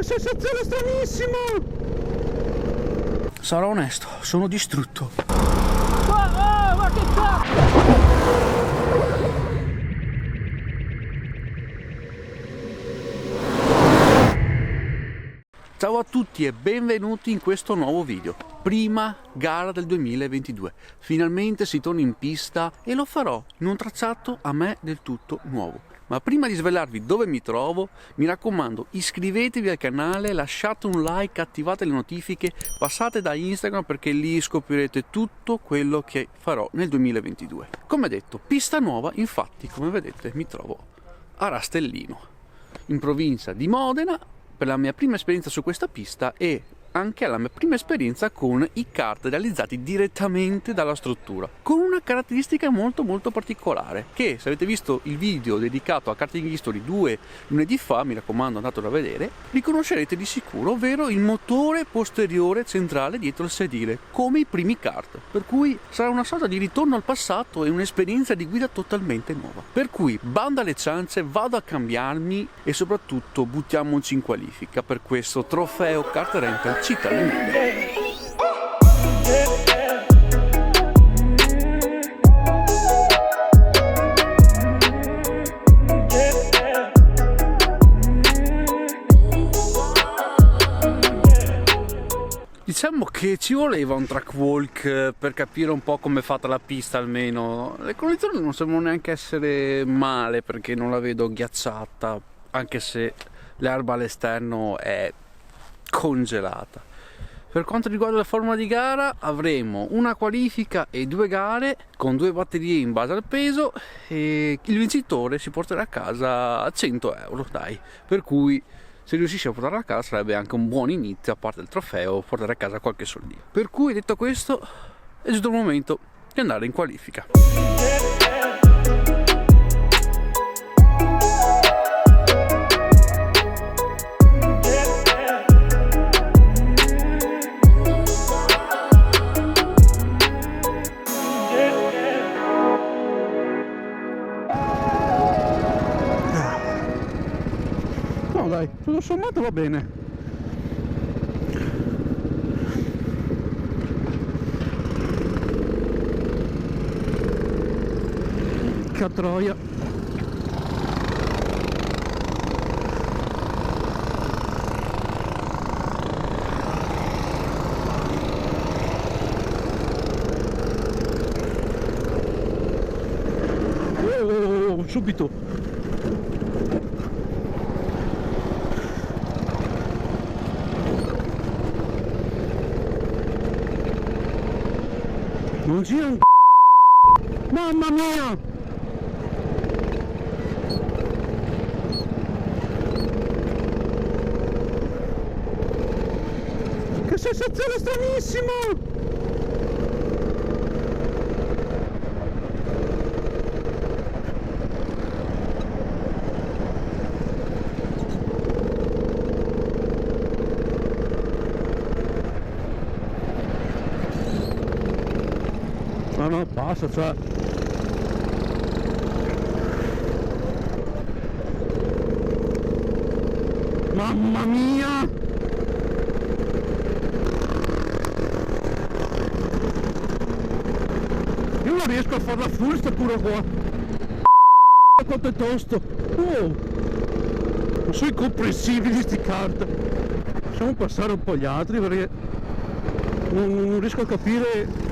sensazione stranissima! Sarò onesto, sono distrutto. Ma che cazzo! Ciao a tutti e benvenuti in questo nuovo video. Prima gara del 2022. Finalmente si torna in pista e lo farò in un tracciato a me del tutto nuovo. Ma prima di svelarvi dove mi trovo, mi raccomando, iscrivetevi al canale, lasciate un like, attivate le notifiche, passate da Instagram perché lì scoprirete tutto quello che farò nel 2022. Come detto, pista nuova, infatti, come vedete, mi trovo a Rastellino, in provincia di Modena, per la mia prima esperienza su questa pista e anche alla mia prima esperienza con i kart realizzati direttamente dalla struttura, con una caratteristica molto particolare che, se avete visto il video dedicato a Karting History 2 lunedì fa, mi raccomando andatelo a vedere, riconoscerete di sicuro, ovvero il motore posteriore centrale dietro il sedile, come i primi kart, per cui sarà una sorta di ritorno al passato e un'esperienza di guida totalmente nuova. Per cui banda alle ciance, vado a cambiarmi e soprattutto buttiamoci in qualifica per questo trofeo Kart Rental Città Emilia. Diciamo che ci voleva un track walk per capire un po' come è fatta la pista almeno. Le condizioni non sembrano neanche essere male perché non la vedo ghiacciata, anche se l'erba all'esterno è congelata. Per quanto riguarda la forma di gara, avremo una qualifica e 2 gare con 2 batterie in base al peso e il vincitore si porterà a casa 100 euro, dai. Per cui se riuscissi a portarla a casa sarebbe anche un buon inizio, a parte il trofeo, portare a casa qualche soldino. Per cui, detto questo, è giunto il momento di andare in qualifica. Dai, tutto sommato va bene. Che troia. Oh, subito. Non gira un c***o! Mamma mia! Che sensazione stranissima! No, passa, cioè. Mamma mia! Io non riesco a farla full sta cura qua. Quanto è tosto! Oh! Non sono incomprensibili sti kart! Facciamo passare un po' gli altri perché non riesco a capire.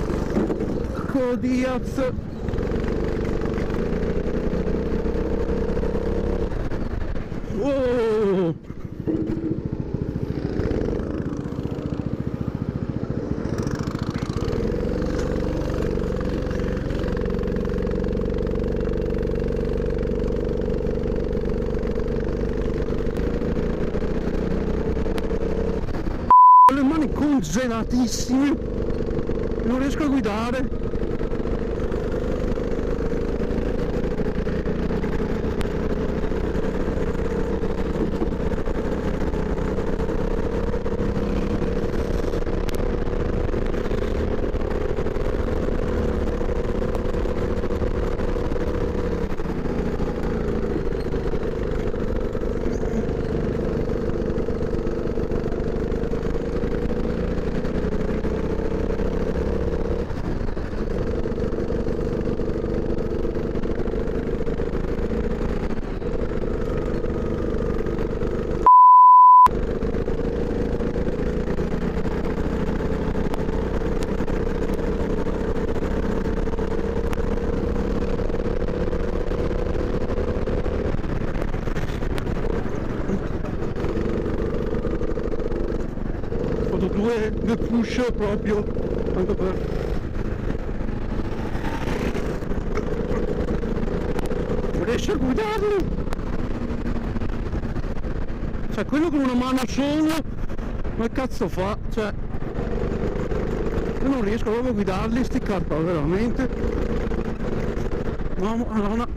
Diaz. Wow. Le mani congelatissime, non riesco a guidare. che push proprio, anche per... non riesce a guidarli, cioè quello con una mano solo, ma che cazzo fa? Cioè io non riesco proprio a guidarli sti carpa, veramente. Madonna.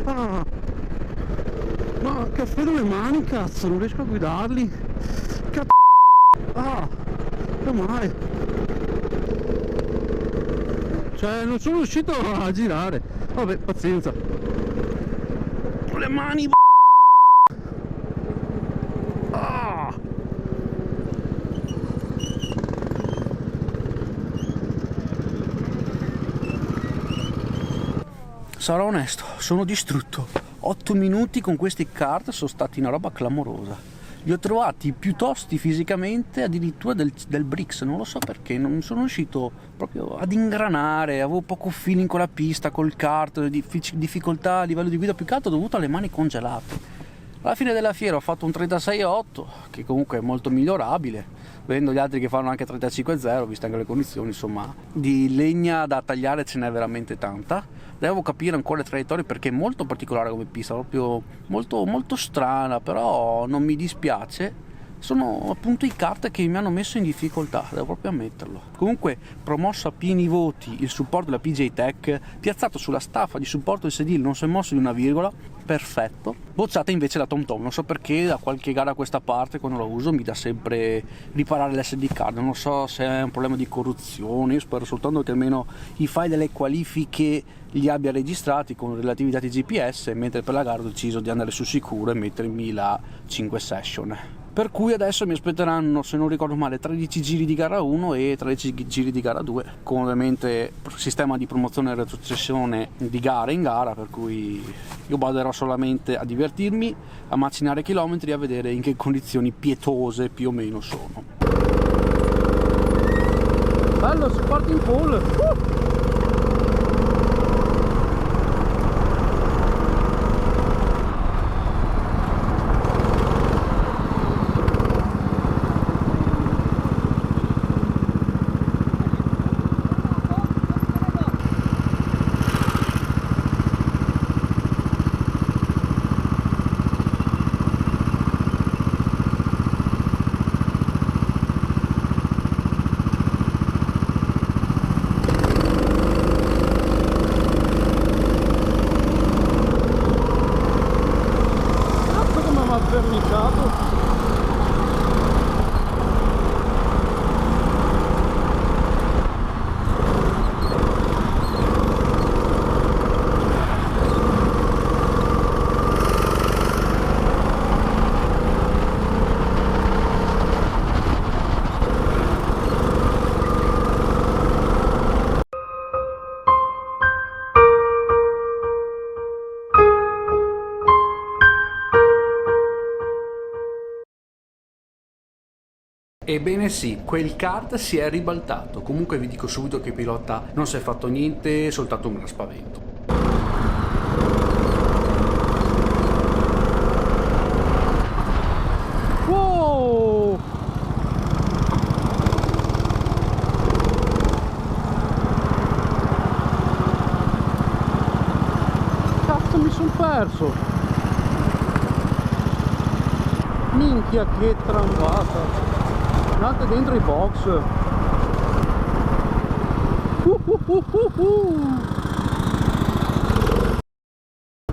Ah, ma che freddo le mani, cazzo, non riesco a guidarli. Cazzo. Ah, come mai? Cioè non sono riuscito a girare. Vabbè, pazienza. Le mani. Ah. Sarò onesto, sono distrutto. 8 minuti con questi kart sono stati una roba clamorosa. Li ho trovati più tosti fisicamente addirittura del Brix, non lo so perché, non sono riuscito proprio ad ingranare, avevo poco feeling con la pista, col kart, difficoltà a livello di guida, più che altro dovuto alle mani congelate. Alla fine della fiera ho fatto un 36,8, che comunque è molto migliorabile, vedendo gli altri che fanno anche 35,0, viste anche le condizioni, insomma, di legna da tagliare ce n'è veramente tanta. Devo capire ancora le traiettorie perché è molto particolare come pista, proprio molto, molto strana, però non mi dispiace. Sono appunto i kart che mi hanno messo in difficoltà, devo proprio ammetterlo. Comunque promosso a pieni voti il supporto della PJ Tech, piazzato sulla staffa di supporto del sedile, non si è mosso di una virgola, perfetto. Bocciata invece la TomTom, non so perché da qualche gara a questa parte quando la uso mi dà sempre riparare l'SD card, non so se è un problema di corruzione, io spero soltanto che almeno i file delle qualifiche li abbia registrati con relativi dati GPS, mentre per la gara ho deciso di andare sul sicuro e mettermi la 5 session. Per cui adesso mi aspetteranno, se non ricordo male, 13 giri di gara 1 e 13 giri di gara 2, con ovviamente sistema di promozione e retrocessione di gara in gara, per cui io baderò solamente a divertirmi, a macinare chilometri e a vedere in che condizioni pietose più o meno sono. Bello, si parte in pole! Ebbene sì, quel kart si è ribaltato. Comunque vi dico subito che il pilota non si è fatto niente, soltanto un gran spavento. Wow! Cazzo, mi son perso! Minchia, che trambata! Andate dentro i box.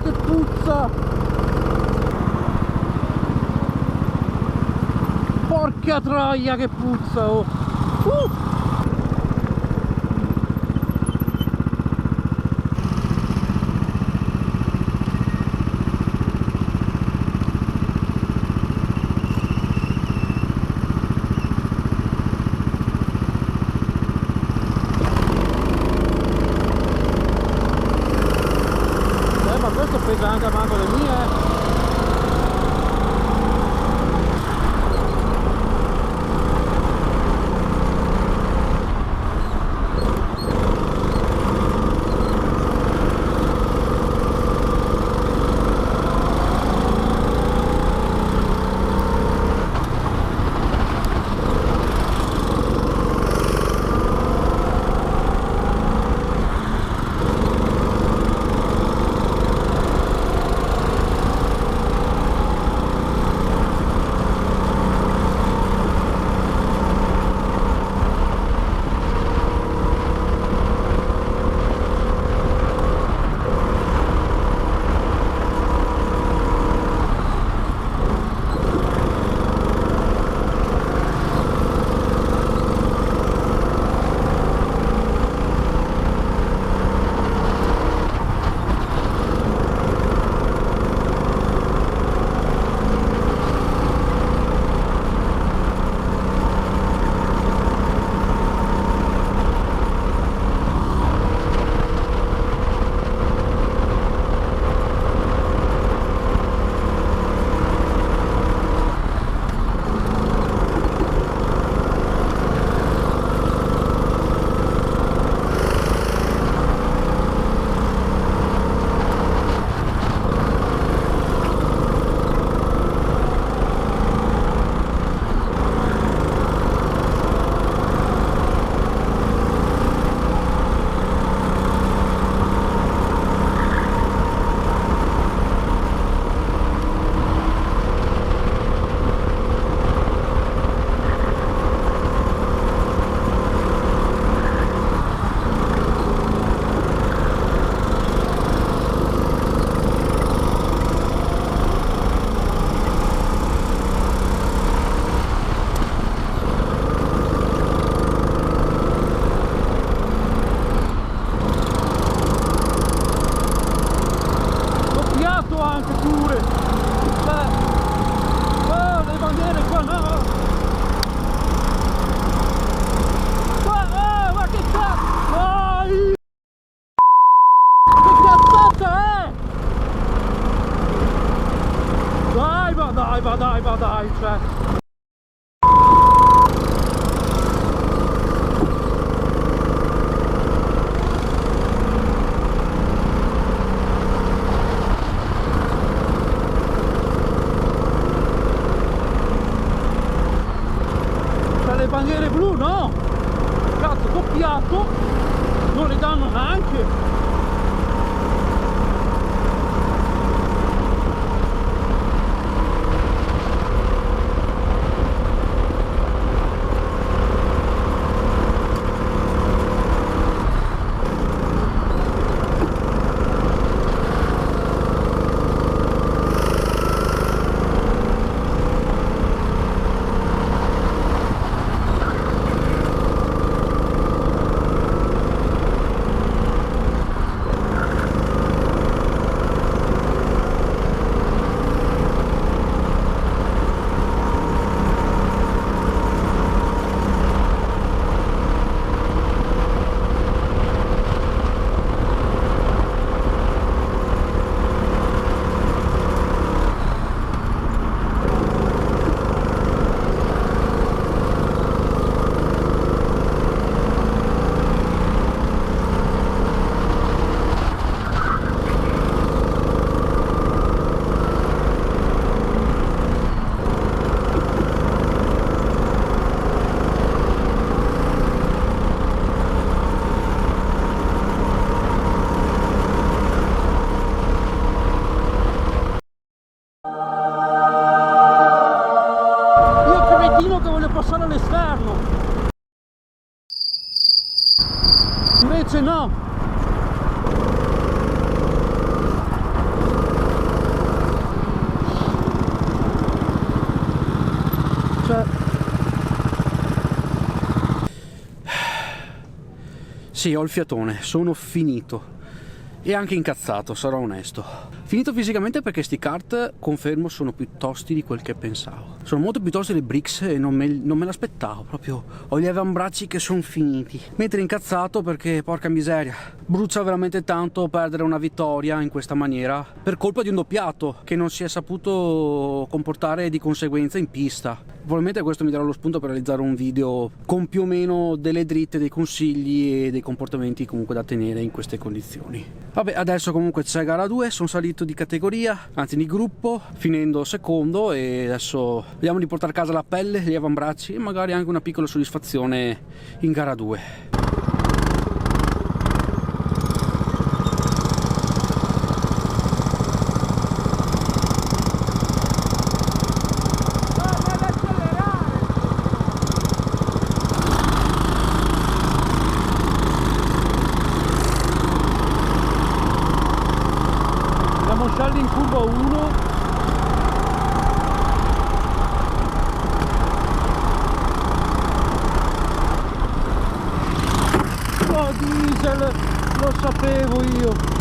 Che puzza! Porca troia, che puzza! Oh. Questo pesa anche a manco le mie. va dai, cioè. C'ha le bandiere blu, no? Cazzo, doppiato, non le danno neanche. Passare all'esterno, invece no. Cioè, sì, ho il fiatone, sono finito e anche incazzato, sarò onesto. Finito fisicamente perché sti kart, confermo, sono più tosti di quel che pensavo. Sono molto più tosti dei Brix e non me l'aspettavo, proprio ho gli avambracci che sono finiti. Mentre incazzato perché, porca miseria, brucia veramente tanto perdere una vittoria in questa maniera per colpa di un doppiato che non si è saputo comportare di conseguenza in pista. Probabilmente questo mi darà lo spunto per realizzare un video con più o meno delle dritte, dei consigli e dei comportamenti comunque da tenere in queste condizioni. Vabbè, adesso comunque c'è gara 2, sono salito di categoria, anzi di gruppo, finendo secondo, e adesso vediamo di portare a casa la pelle, gli avambracci e magari anche una piccola soddisfazione in gara 2. In curva 1 oh, diesel, lo sapevo io.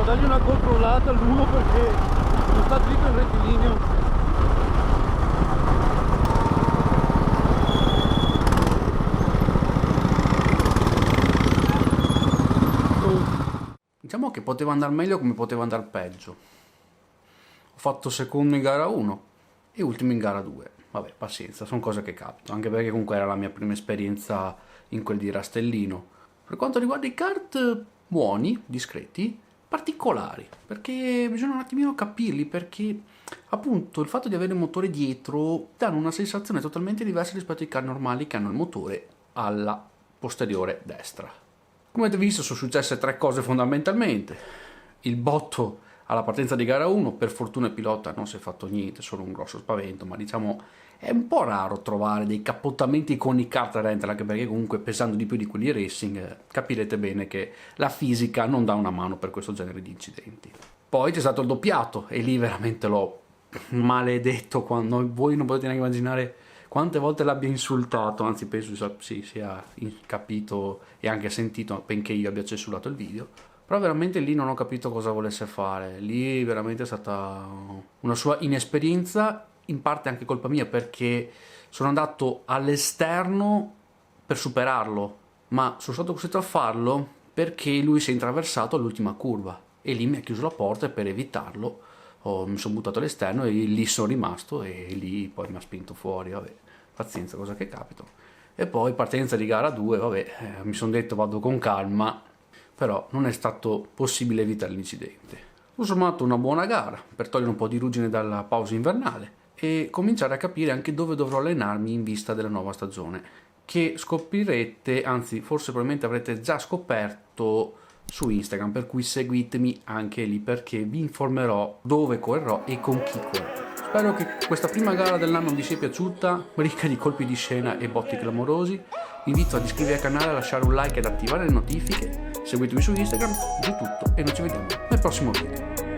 Dagli una controllata all'uno perché non sta dritto in rettilineo. Diciamo che poteva andare meglio come poteva andare peggio. Ho fatto secondo in gara 1 e ultimo in gara 2. Vabbè, pazienza, sono cose che capitano, anche perché comunque era la mia prima esperienza in quel di Rastellino. Per quanto riguarda i kart, buoni, discreti, particolari, perché bisogna un attimino capirli, perché appunto il fatto di avere il motore dietro danno una sensazione totalmente diversa rispetto ai kart normali che hanno il motore alla posteriore destra. Come avete visto sono successe 3 cose fondamentalmente: il botto alla partenza di gara 1, per fortuna il pilota non si è fatto niente, solo un grosso spavento, ma diciamo è un po' raro trovare dei cappottamenti con i kart rental, anche perché comunque pesando di più di quelli racing capirete bene che la fisica non dà una mano per questo genere di incidenti. Poi c'è stato il doppiato e lì veramente l'ho maledetto, quando voi non potete neanche immaginare quante volte l'abbia insultato, anzi penso si sia capito e anche sentito, benché io abbia censurato il video. Però veramente lì non ho capito cosa volesse fare, lì veramente è stata una sua inesperienza, in parte anche colpa mia, perché sono andato all'esterno per superarlo, ma sono stato costretto a farlo perché lui si è intraversato all'ultima curva e lì mi ha chiuso la porta, e per evitarlo mi sono buttato all'esterno e lì sono rimasto, e lì poi mi ha spinto fuori. Vabbè, pazienza, cosa che capita. E poi partenza di gara 2, vabbè, mi sono detto vado con calma, però non è stato possibile evitare l'incidente. Ho sommato una buona gara per togliere un po' di ruggine dalla pausa invernale e cominciare a capire anche dove dovrò allenarmi in vista della nuova stagione, che scoprirete, anzi forse probabilmente avrete già scoperto su Instagram, per cui seguitemi anche lì perché vi informerò dove correrò e con chi correrò. Spero che questa prima gara dell'anno vi sia piaciuta, ricca di colpi di scena e botti clamorosi. Vi invito ad iscrivervi al canale, a lasciare un like ed attivare le notifiche. Seguitemi su Instagram, giù tutto, e noi ci vediamo nel prossimo video.